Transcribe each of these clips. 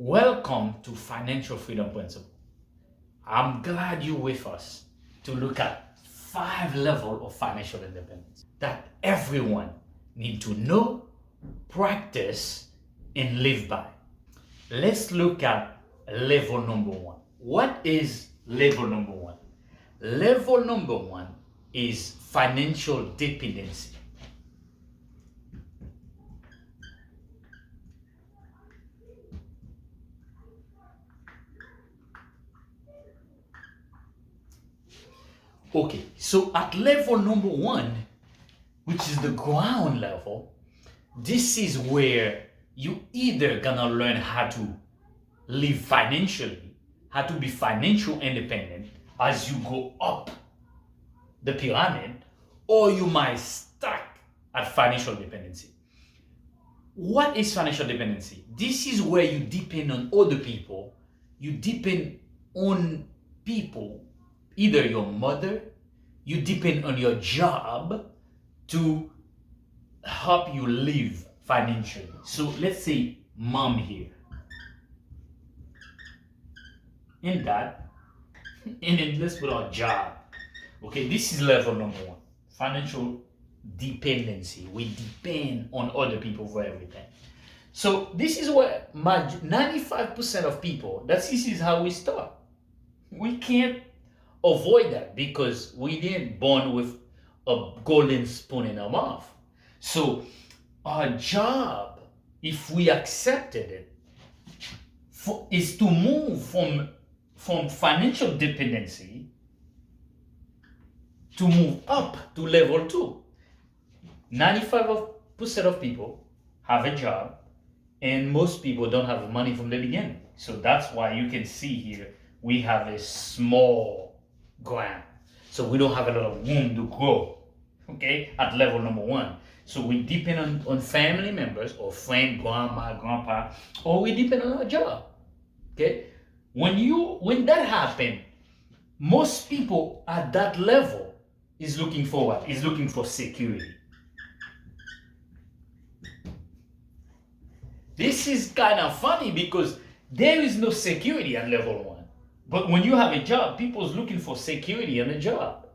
Welcome to Financial Freedom Principle. I'm glad you're with us to look at 5 levels of financial independence that everyone need to know, practice, and live by. Let's look at level number 1. What is level number 1? Level number 1 is financial dependency. Okay, so at level number 1, which is the ground level, this is where you either gonna learn how to live financially, how to be financial independent as you go up the pyramid, or you might stuck at financial dependency. What is financial dependency? This is where you depend on other people. You depend on people, either your mother, you depend on your job to help you live financially. So let's say mom here and dad, and then let's put our job. Okay, this is level number 1, financial dependency. We depend on other people for everything. So this is where 95% of people, this is how we start. We can't avoid that because we didn't born with a golden spoon in our mouth. So our job, if we accepted it, is to move from financial dependency to move up to level 2. 95% of people have a job, and most people don't have money from the beginning. So that's why you can see here we have a small ground. So we don't have a lot of room to grow, okay, at level number 1. So we depend on family members or friend, grandma, grandpa, or we depend on our job, okay? When that happens, most people at that level is looking for what? Is looking for security. This is kind of funny because there is no security at level 1. But when you have a job, people's looking for security in a job.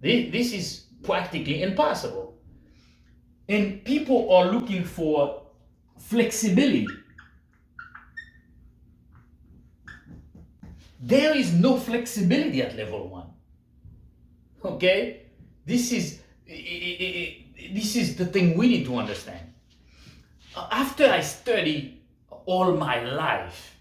This is practically impossible. And people are looking for flexibility. There is no flexibility at level 1. Okay? This is the thing we need to understand. After I study all my life,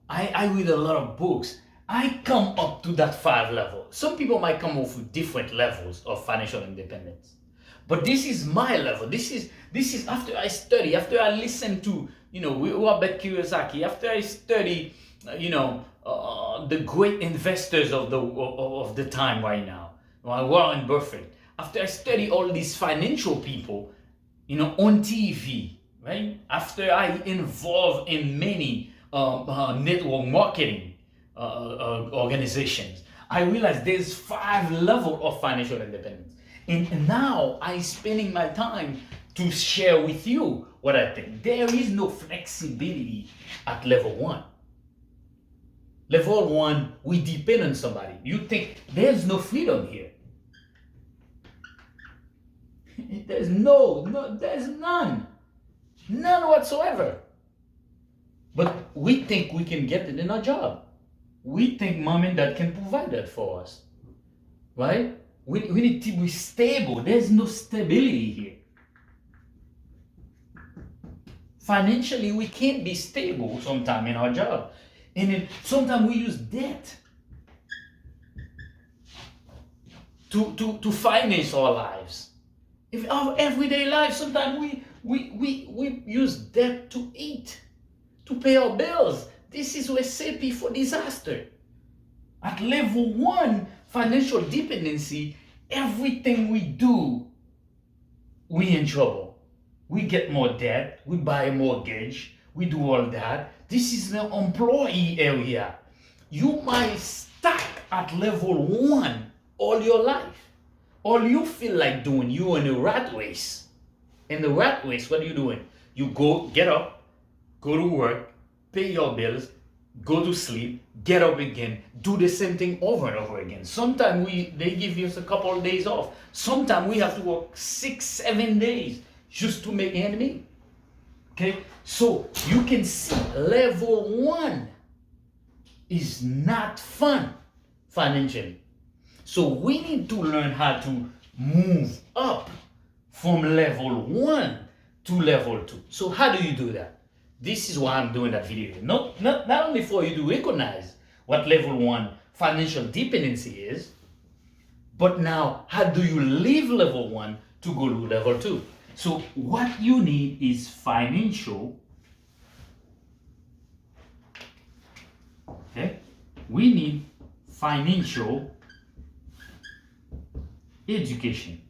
I read a lot of books. I come up to that 5 level. Some people might come up with different levels of financial independence. But this is my level. This is after I study, after I listen to, Robert Kiyosaki, after I study, the great investors of the time right now, Warren Buffett. After I study all these financial people, on TV, right? After I involve in many network marketing organizations, I realized there's 5 levels of financial independence. And now I'm spending my time to share with you what I think. There is no flexibility at level 1. Level 1, we depend on somebody. You think there's no freedom here. There's there's none. None whatsoever. But we think we can get it in our job. We think mom and dad can provide that for us. Right? We need to be stable. There's no stability here. Financially, we can't be stable sometimes in our job. And then sometimes we use debt to finance our lives. If our everyday life, sometimes we use debt to eat, to pay our bills. This is a recipe for disaster. At level 1, financial dependency, everything we do, we in trouble. We get more debt, we buy a mortgage, we do all that. This is the employee area. You might stuck at level 1 all your life. All you feel like doing, you're in a rat race. In the rat race, what are you doing? You get up, go to work, pay your bills, go to sleep, get up again, do the same thing over and over again. Sometimes they give us a couple of days off. Sometimes we have to work 6-7 days just to make ends meet. Okay, so you can see level 1 is not fun financially. So we need to learn how to move up from level 1 to level 2. So how do you do that? This is why I'm doing that video. Not only for you to recognize what level 1 financial dependency is, but now how do you leave level 1 to go to level 2? So what you need is financial. Okay? We need financial education.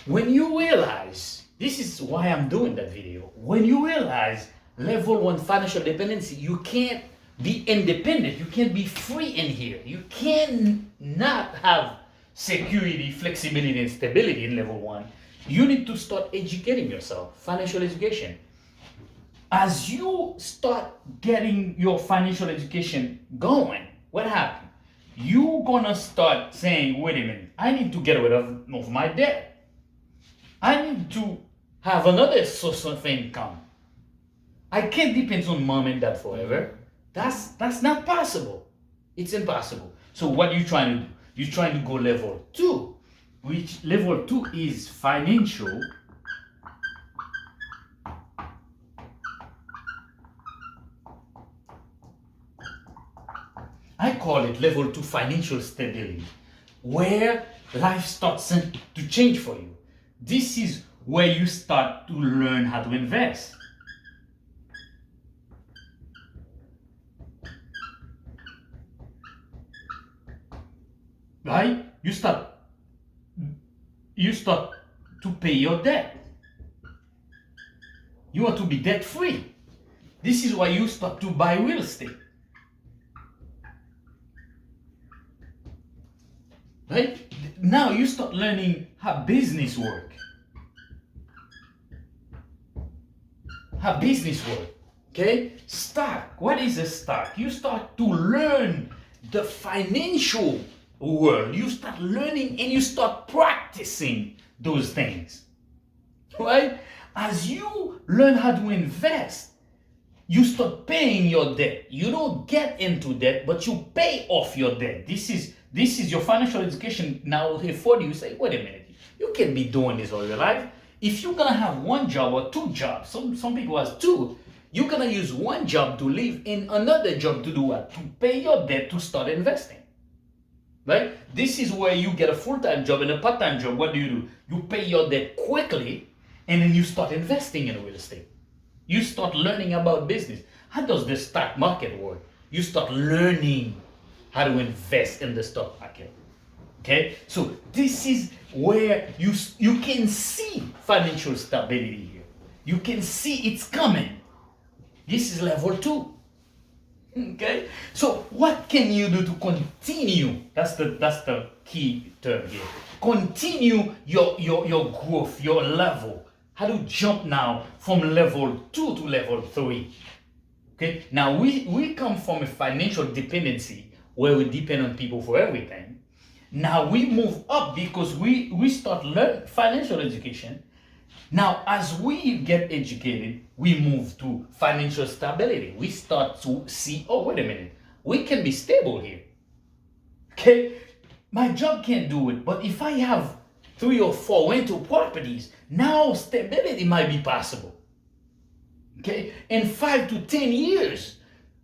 When you realize, this is why I'm doing that video, when you realize level 1 financial dependency, you can't be independent, you can't be free in here. You cannot have security, flexibility, and stability in level 1. You need to start educating yourself, financial education. As you start getting your financial education going, what happens? You're gonna start saying, wait a minute, I need to get rid of my debt. I need to have another source of income. I can't depend on mom and dad forever. That's not possible. It's impossible. So what are you trying to do? You're trying to go level 2, which level 2 is financial I call it level 2 financial stability, where life starts to change for you. This is where you start to learn how to invest. Right? You start to pay your debt. You want to be debt free. This is why you start to buy real estate. Right? Now you start learning how business work. How business work. Okay? Stock. What is a stock? You start to learn the financial world. You start learning and you start practicing those things. Right? As you learn how to invest, you start paying your debt. You don't get into debt, but you pay off your debt. This is your financial education now here for you. You say, wait a minute, you can't be doing this all your life. If you're gonna have one job or two jobs, some people has two, you're gonna use one job to live in another job to do what? To pay your debt to start investing. Right? This is where you get a full-time job and a part-time job. What do? You pay your debt quickly and then you start investing in real estate. You start learning about business. How does the stock market work? You start learning how to invest in the stock market. Okay? So this is where you can see financial stability here. You can see it's coming. This is level 2. Okay? So what can you do to continue? That's the key term here. Continue your growth, your level. How to jump now from level 2 to level 3. Okay? Now we come from a financial dependency where we depend on people for everything. Now we move up because we start learning financial education. Now, as we get educated, we move to financial stability. We start to see, oh, wait a minute, we can be stable here. Okay? My job can't do it, but if I have 3 or 4 rental properties, now stability might be possible. Okay? In 5 to 10 years,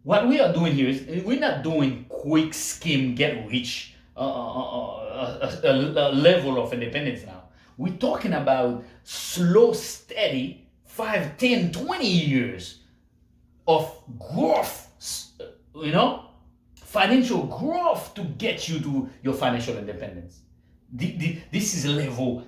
what we are doing here is we're not doing quick scheme, get rich, a level of independence now. We're talking about slow, steady, 5, 10, 20 years of growth, financial growth to get you to your financial independence. This is level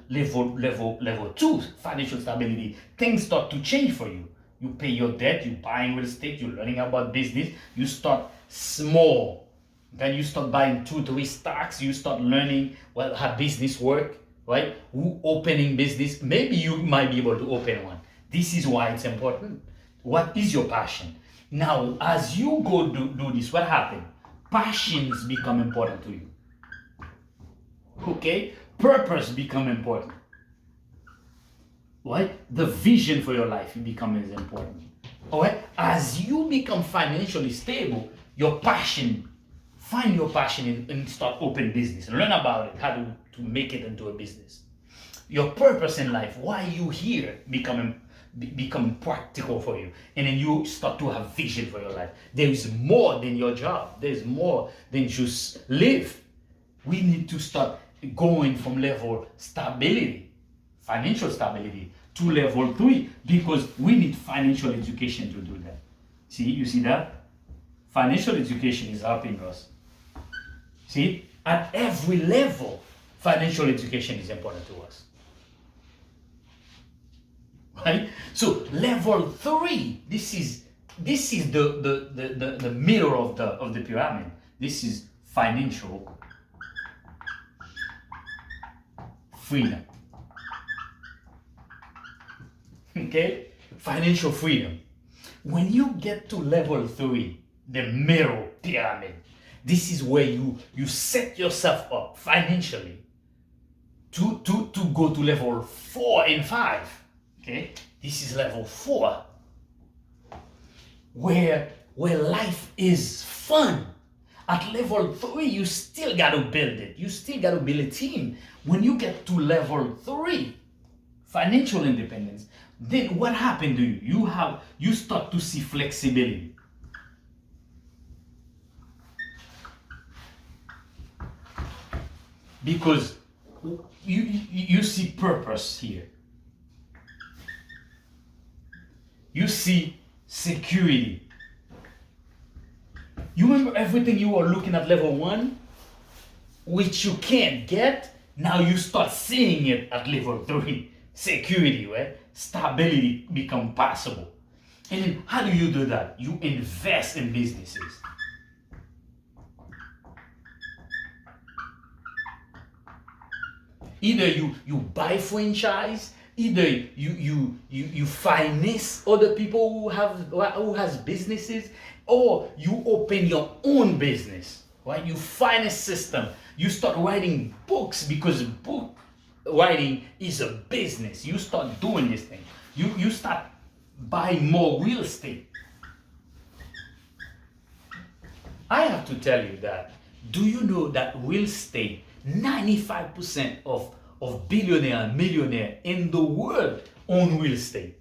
2, financial stability. Things start to change for you. You pay your debt, you're buying real estate, you're learning about business, you start small. Then you start buying 2, 3 stocks, you start learning how business work. right? Who opening business, maybe you might be able to open one. This is why it's important. What is your passion? Now, as you go do this, what happens? Passions become important to you. Okay? Purpose become important. Right? The vision for your life becomes important. Alright? As you become financially stable, your passion, find your passion and start open business. Learn about it, how to make it into a business. Your purpose in life, why you here, become practical for you. And then you start to have vision for your life. There is more than your job. There's more than just live. We need to start going from level stability, financial stability, to level 3, because we need financial education to do that. See, you see that? Financial education is helping us. See, at every level, financial education is important to us. Right? So level 3, this is the middle of the pyramid. This is financial freedom. Okay? Financial freedom. When you get to level 3, the middle pyramid, this is where you set yourself up financially to go to level 4 and 5. Okay? This is level 4. Where life is fun. At level 3, you still gotta build it. You still gotta build a team. When you get to level 3, financial independence, then what happened to you? You start to see flexibility. Because you see purpose here. You see security. You remember everything you were looking at level 1, which you can't get, now you start seeing it at level 3. Security, right? Stability become possible. And then how do you do that? You invest in businesses. Either you buy franchise, either you finance other people who has businesses, or you open your own business, right? You find a system. You start writing books, because book writing is a business. You start doing this thing. You start buying more real estate. I have to tell you that. Do you know that real estate, 95% of billionaire and millionaire in the world own real estate?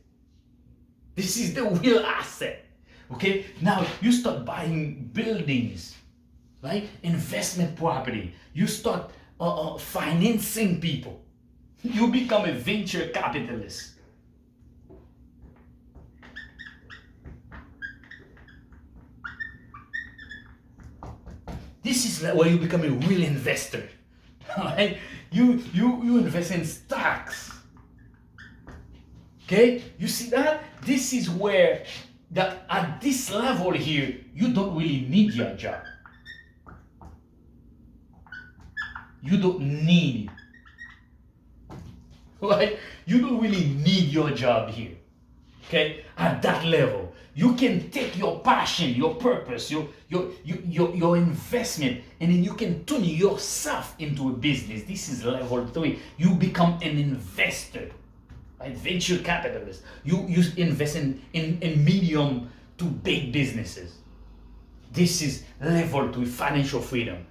This is the real asset. Okay? Now you start buying buildings, right? Investment property. You start financing people. You become a venture capitalist. This is like where you become a real investor. Right? You invest in stocks. Okay? You see that? This is where at this level here, you don't really need your job. You don't need it. Right? You don't really need your job here. Okay? At that level, you can take your passion, your purpose, your investment, and then you can turn yourself into a business. This is level 3. You become an investor, right? Venture capitalist. You invest in medium to big businesses. This is level 3, financial freedom.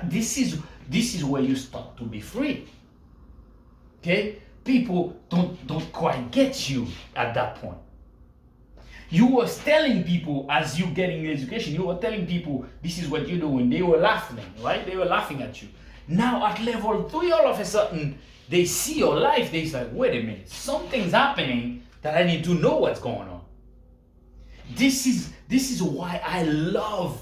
This is where you start to be free. Okay? People don't quite get you at that point. You were telling people, as you getting education, you were telling people this is what you're doing. They were laughing, right? They were laughing at you. Now at level 3, all of a sudden, they see your life. They say, wait a minute, something's happening that I need to know what's going on. This is why I love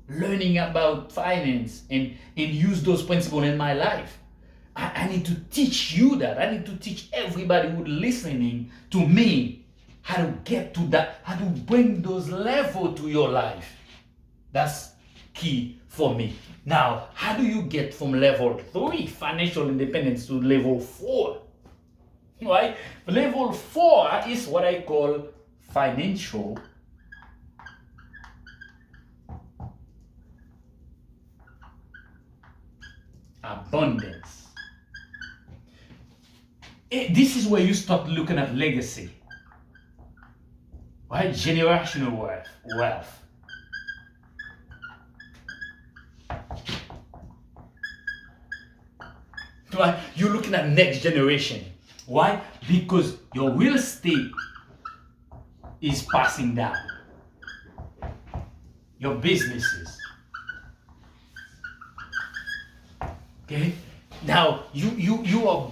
learning about finance and use those principles in my life. I need to teach you that. I need to teach everybody who's listening to me how to get to that, how to bring those levels to your life. That's key for me. Now, how do you get from level 3, financial independence, to level 4? Right? Level 4 is what I call financial abundance. This is where you start looking at legacy, right? Generational wealth. Right? You're looking at next generation. Why? Because your real estate is passing down. Your businesses. Okay? Now you are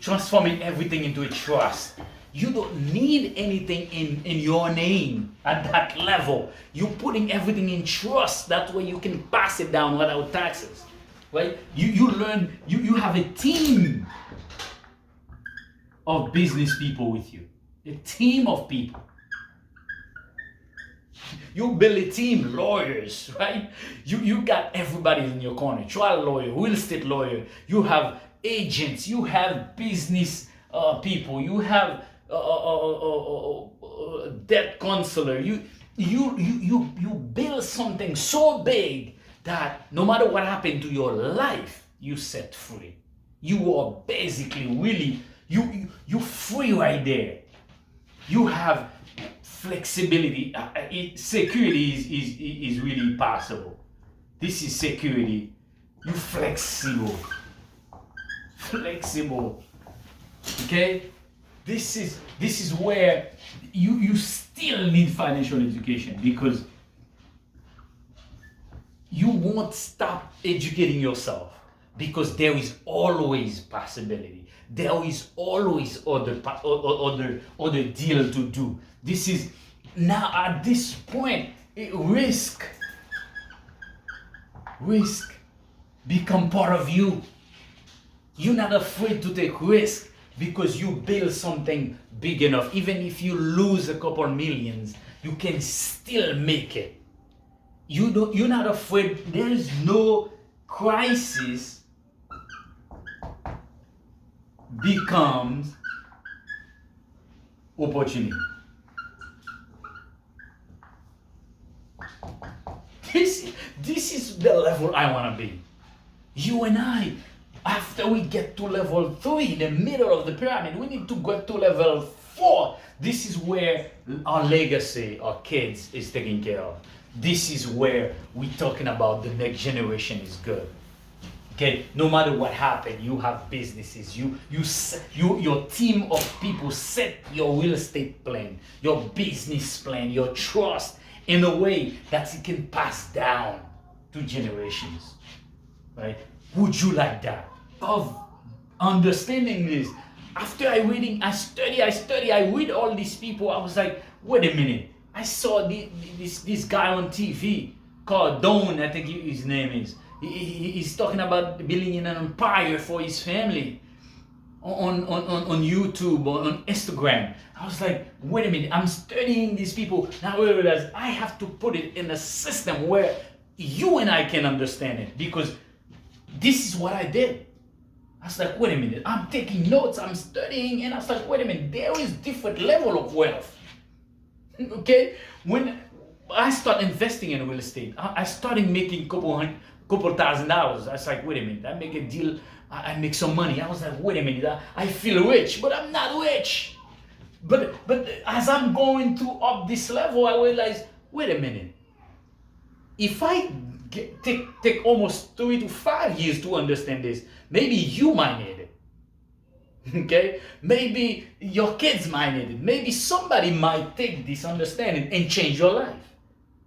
transforming everything into a trust. You don't need anything in your name at that level. You're putting everything in trust. That way you can pass it down without taxes. Right? You learn, you have a team of business people with you. A team of people. You build a team, lawyers, right? You got everybody in your corner. Trial lawyer, real estate lawyer. You have agents. You have business people. You have debt counselor. You build something so big that no matter what happened to your life, you set free. You are basically really you free right there. You have flexibility. Security is really possible. This is security. You flexible. Okay? This is where you still need financial education, because you won't stop educating yourself, because there is always possibility. There is always other deal to do. This is now at this point, risk become part of you. You're not afraid to take risk because you build something big enough. Even if you lose a couple millions, you can still make it. You're not afraid. There is no crisis becomes opportunity. This is the level I want to be. You and I, after we get to level 3, the middle of the pyramid, we need to get to level 4. This is where our legacy, our kids, is taken care of. This is where we're talking about the next generation is good. Okay, no matter what happened, you have businesses. Your team of people set your real estate plan, your business plan, your trust in a way that it can pass down to generations. Right? Would you like that? Of understanding this. After I read all these people, I was like, wait a minute. I saw this guy on TV called Don, I think his name is. He's talking about building an empire for his family on YouTube or on Instagram. I was like, wait a minute, I'm studying these people. Now I realize I have to put it in a system where you and I can understand it, because this is what I did. I was like, wait a minute, I'm taking notes, I'm studying, and I was like, wait a minute, there is different level of wealth. Okay? When I started investing in real estate, I started making couple $1,000. I was like, wait a minute, I make a deal, I make some money. I was like, wait a minute, I feel rich, but I'm not rich. But as I'm going through up this level, I realized, wait a minute, if I take almost 3 to 5 years to understand this, maybe you might need it. Okay? Maybe your kids might need it. Maybe somebody might take this understanding and change your life.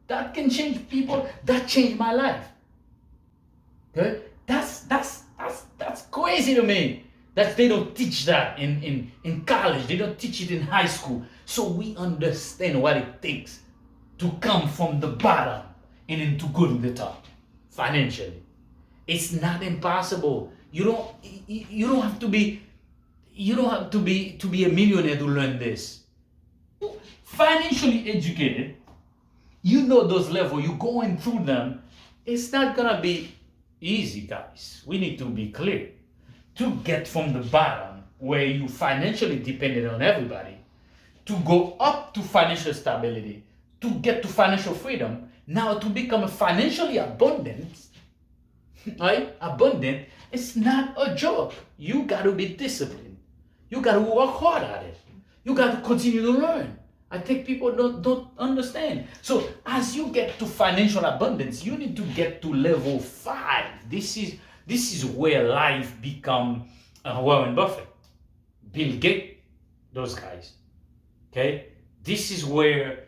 That can change people. That changed my life. Okay? That's crazy to me. That they don't teach that in college. They don't teach it in high school. So we understand what it takes to come from the bottom and then to go to the top financially. It's not impossible. You don't have to be a millionaire to learn this. Financially educated, you know those levels, you're going through them, It's not gonna be easy, guys. We need to be clear. To get from the bottom, where you financially dependent on everybody, to go up to financial stability, to get to financial freedom, now to become financially abundant, right? Abundant, it's not a joke. You got to be disciplined. You got to work hard at it. You got to continue to learn. I think people don't understand. So as you get to financial abundance, you need to get to level 5. This is where life become Warren Buffett, Bill Gates, those guys. Okay, this is where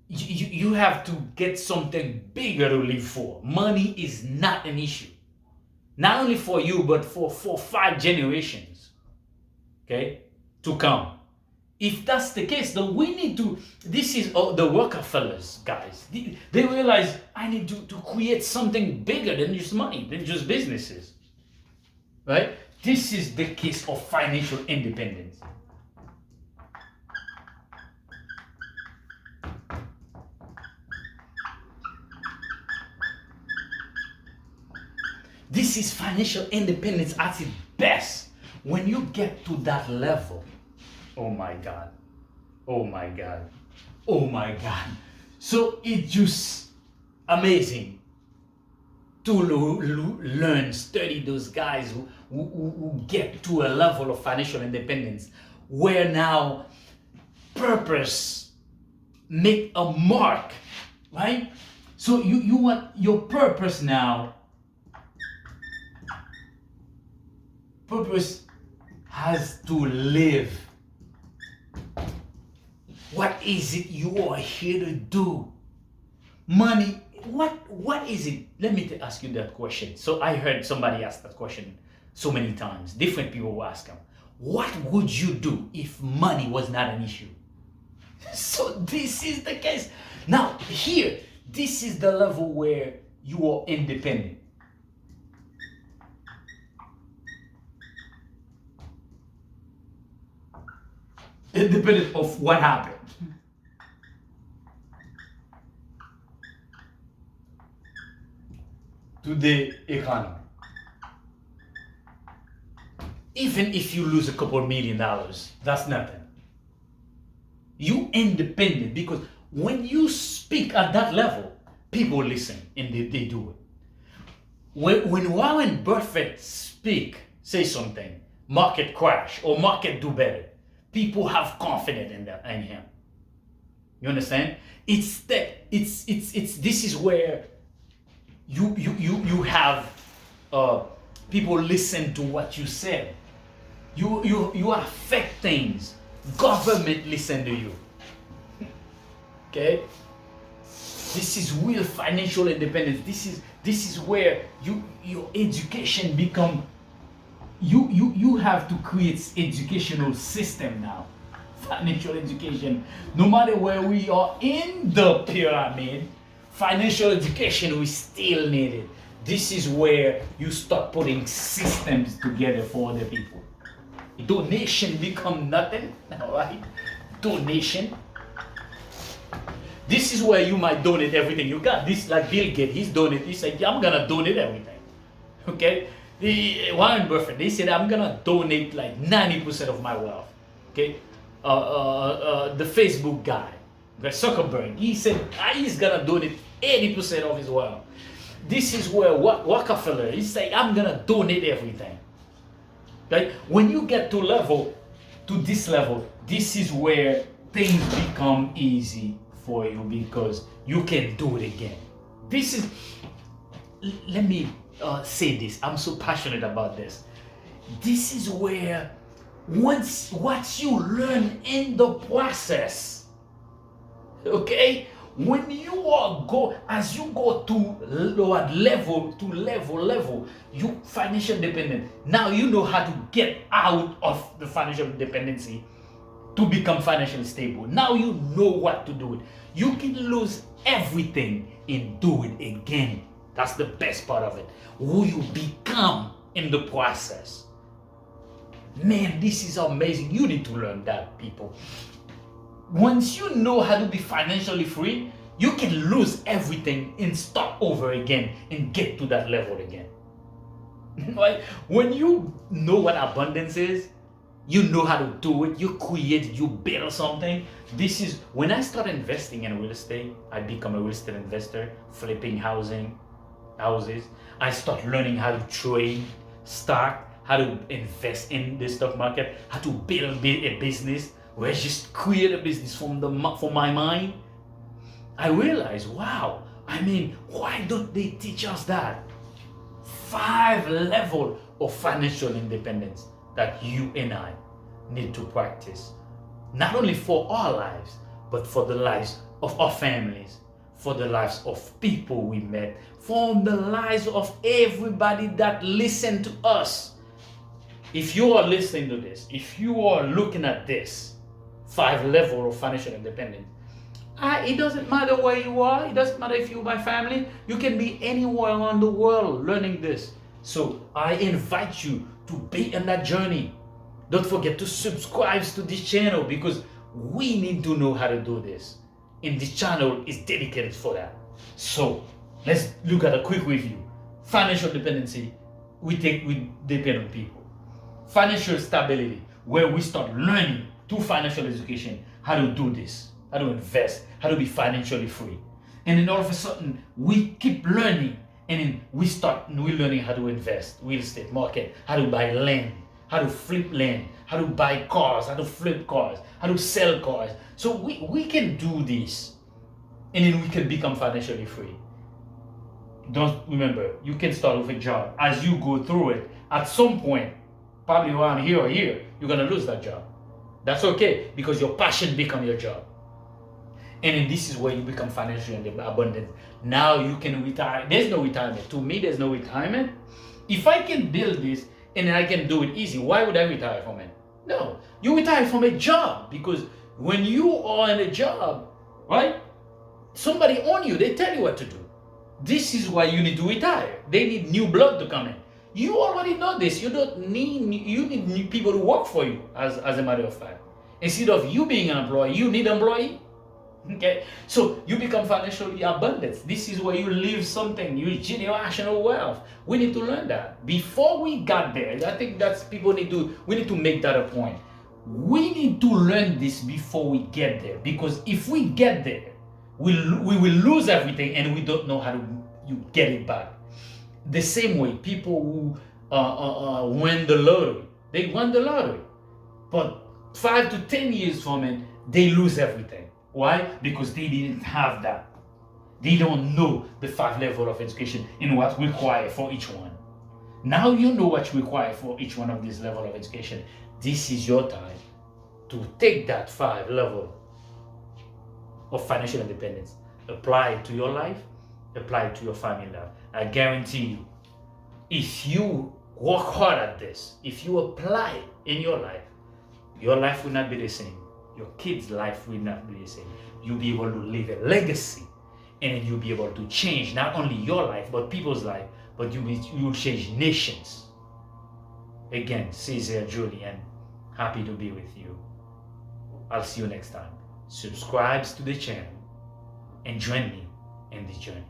you have to get something bigger to live for. Money is not an issue, not only for you but for 5 generations, okay, to come. If that's the case, then we need to, this is the Rockefellers, guys. They realize I need to create something bigger than just money, than just businesses, right? This is the case of financial independence. This is financial independence at its best. When you get to that level, oh my God, oh my God, oh my God. So it's just amazing to learn, study those guys who get to a level of financial independence where now purpose make a mark, right? So you want your purpose now. Purpose has to live. What is it you are here to do? Money, what is it? Let me ask you that question. So I heard somebody ask that question so many times. Different people will ask them, what would you do if money was not an issue? So this is the case. Now here, this is the level where you are independent. Independent of what happened. To the economy. Even if you lose a couple $1 million, that's nothing. You independent, because when you speak at that level, people listen and they do it. When Warren Buffett say something, market crash or market do better, people have confidence in him. You understand? This is where you have people listen to what you said. You affect things. Government listen to you. Okay? This is real financial independence. This is where your education become. You have to create educational system now. Financial education. No matter where we are in the pyramid, financial education, we still need it. This is where you start putting systems together for other people. Donation become nothing, all right? Donation. This is where you might donate everything you got. This, like Bill Gates, he said, I'm gonna donate everything. Okay? Warren Buffett, they said, I'm gonna donate like 90% of my wealth. Okay? The Facebook guy, Zuckerberg, he said he's gonna donate 80% of his wealth. This is where Rockefeller, he said, I'm gonna donate everything. Right? When you get to this level, this is where things become easy for you, because you can do it again. Let me say this. I'm so passionate about this. This is where what you learn in the process, okay? When you as you go to level, you financial dependent. Now you know how to get out of the financial dependency to become financially stable. Now you know what to do. You can lose everything and do it again. That's the best part of it. Who you become in the process. Man, this is amazing. You need to learn that, people. Once you know how to be financially free, You can lose everything and start over again and get to that level again. Right? When you know what abundance is, you know how to do it, you create, you build something. This is when I start investing in real estate, I become a real estate investor, flipping houses. I start learning how to trade stock, how to invest in the stock market, how to build a business, where I just create a business from my mind. I realized, wow, I mean, why don't they teach us that? 5 levels of financial independence that you and I need to practice, not only for our lives, but for the lives of our families, for the lives of people we met, for the lives of everybody that listen to us. If you are listening to this, if you are looking at this 5 levels of financial independence, it doesn't matter where you are. It doesn't matter if you're my family. You can be anywhere around the world learning this. So I invite you to be in that journey. Don't forget to subscribe to this channel, because we need to know how to do this. And this channel is dedicated for that. So let's look at a quick review. Financial dependency, we depend on people. Financial stability, where we start learning through financial education how to do this, how to invest, how to be financially free. And then all of a sudden, we keep learning, and then we're learning how to invest, real estate market, how to buy land, how to flip land, how to buy cars, how to flip cars, how to sell cars. So we can do this, and then we can become financially free. Don't remember, you can start with a job. As you go through it, at some point, probably around here or here, you're gonna lose that job. That's okay, because your passion become your job. And then this is where you become financially abundant. Now you can retire. There's no retirement. To me, there's no retirement. If I can build this and then I can do it easy, why would I retire from it? No. You retire from a job, because when you are in a job, right, somebody on you, they tell you what to do. This is why you need to retire. They need new blood to come in. You already know this. You need new people to work for you, as a matter of fact. Instead of you being an employee, you need an employee. Okay, so you become financially abundant. This is where you leave something, you generational wealth. We need to learn that. Before we got there, I think we need to make that a point. We need to learn this before we get there, because if we get there, we will lose everything and we don't know how to get it back. The same way people who win the lottery, they won the lottery, but 5 to 10 years from it, they lose everything. Why? Because they didn't have that. They don't know the 5 levels of education and what's required for each one. Now you know what's required for each one of these levels of education. This is your time to take that 5 level of financial independence, apply it to your life, apply it to your family life. I guarantee you, if you work hard at this, if you apply it in your life will not be the same. Your kids' life will not be the same. You'll be able to leave a legacy, and then you'll be able to change not only your life, but people's life, but you will change nations. Again, Sezair Julien, happy to be with you. I'll see you next time. Subscribe to the channel and join me in this journey.